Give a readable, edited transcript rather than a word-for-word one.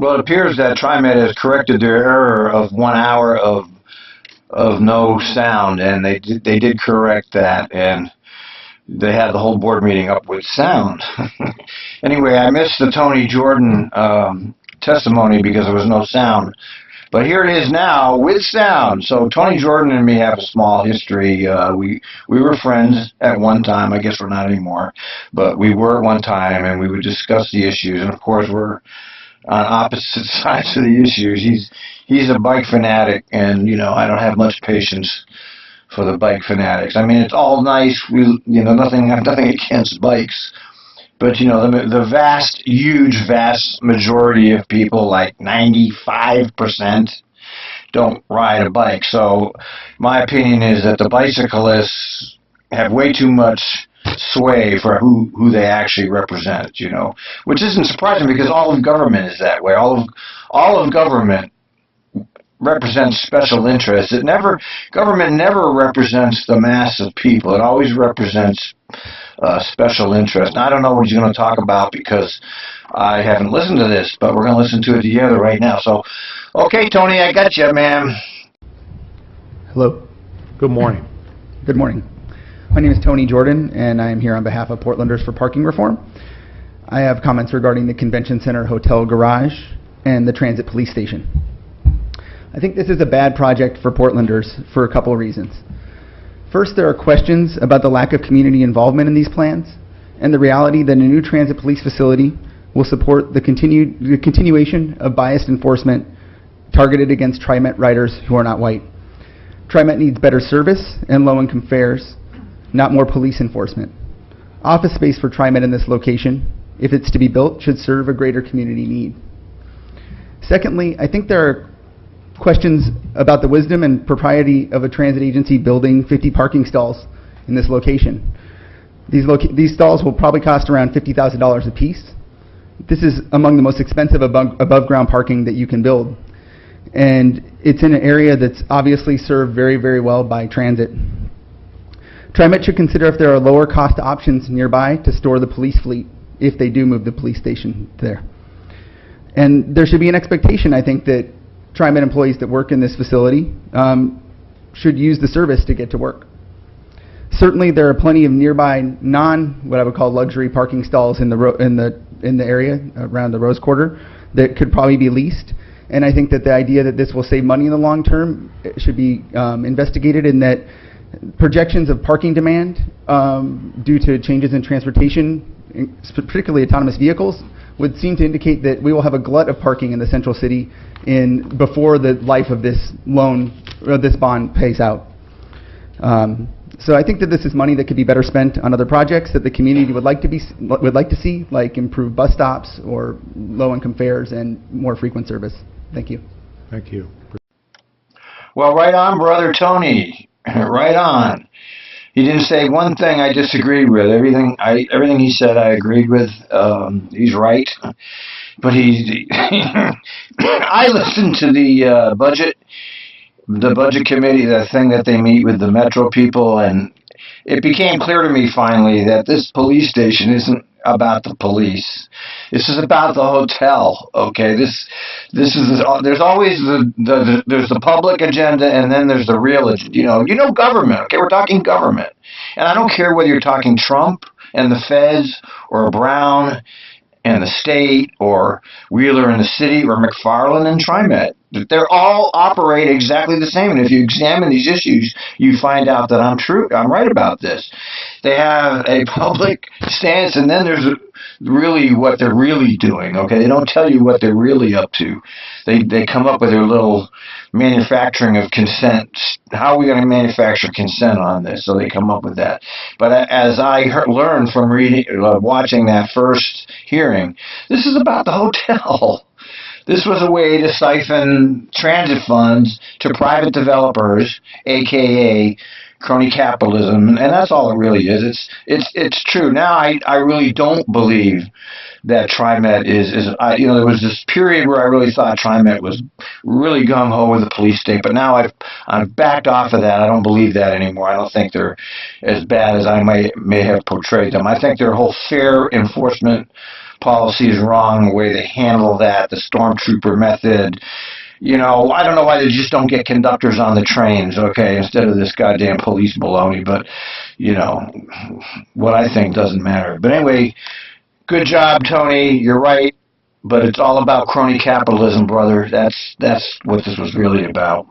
Well, it appears that Trimet has corrected their error of 1 hour of no sound, and they did correct that, and they had the whole board meeting up with sound. Anyway, I missed the Tony Jordan testimony because there was no sound. But here it is now with sound. So Tony Jordan and me have a small history. We were friends at one time. I guess we're not anymore, but we were at one time, and we would discuss the issues. And of course, we're on opposite sides of the issues. He's a bike fanatic, and I don't have much patience for the bike fanatics. I mean, it's all nice. I have nothing against bikes. But, the vast majority of people, like 95%, don't ride a bike. So my opinion is that the bicyclists have way too much sway for who they actually represent, which isn't surprising because all of government is that way. All of government represents special interests. Government never represents the mass of people. It always represents special interest. Now, I don't know what he's going to talk about because I haven't listened to this, but we're going to listen to it together right now. So, okay, Tony, I got you, man. Hello. Good morning. Good morning. My name is Tony Jordan, and I am here on behalf of Portlanders for Parking Reform. I have comments regarding the Convention Center Hotel Garage and the Transit Police Station. I think this is a bad project for Portlanders for a couple of reasons. First, there are questions about the lack of community involvement in these plans and the reality that a new transit police facility will support the continuation of biased enforcement targeted against Trimet riders who are not white. Trimet needs better service and low-income fares, not more police enforcement. Office space for Trimet in this location, if it's to be built, should serve a greater community need. Secondly, I think there are questions about the wisdom and propriety of a transit agency building 50 parking stalls in this location. These stalls will probably cost around $50,000 a piece. This is among the most expensive above ground parking that you can build. And it's in an area that's obviously served very, very well by transit. Trimet should consider if there are lower cost options nearby to store the police fleet if they do move the police station there. And there should be an expectation, I think, that Trimet employees that work in this facility should use the service to get to work. Certainly, there are plenty of nearby what I would call luxury parking stalls in the area around the Rose Quarter that could probably be leased. And I think that the idea that this will save money in the long term should be investigated, in that projections of parking demand due to changes in transportation, particularly autonomous vehicles, would seem to indicate that we will have a glut of parking in the central city before the life of this loan or this bond pays out. So I think that this is money that could be better spent on other projects that the community would like to see, like improved bus stops or low-income fares and more frequent service. Thank you. Thank you. Well, right on, brother Tony. Right on. He didn't say one thing I disagreed with. Everything he said I agreed with. He's right. But I listened to the budget committee, the thing that they meet with the Metro people, and it became clear to me finally that this police station isn't about the police. This is about the hotel. Okay, this is there's always there's the public agenda, and then there's the real agenda. Government. Okay, we're talking government, and I don't care whether you're talking Trump and the feds or Brown and the state or Wheeler and the city or McFarland and Trimet. They're all operate exactly the same. And if you examine these issues, you find out that I'm right about this. They have a public stance, and then there's really what they're really doing. Okay, they don't tell you what they're really up to. They come up with their little manufacturing of consent. How are we going to manufacture consent on this? So they come up with that. But as I learned from watching that first hearing, this is about the hotel. This was a way to siphon transit funds to private developers, a.k.a. crony capitalism, and that's all it really is. It's true. Now I really don't believe that Trimet is there was this period where I really thought Trimet was really gung-ho with the police state, but now I've backed off of that. I don't believe that anymore. I don't think they're as bad as I may have portrayed them. I think their whole fair enforcement policy is wrong, the way they handle that, the stormtrooper method. You know, I don't know why they just don't get conductors on the trains, okay, instead of this goddamn police baloney, but, you know, what I think doesn't matter. But anyway, good job, Tony. You're right, but it's all about crony capitalism, brother. That's what this was really about.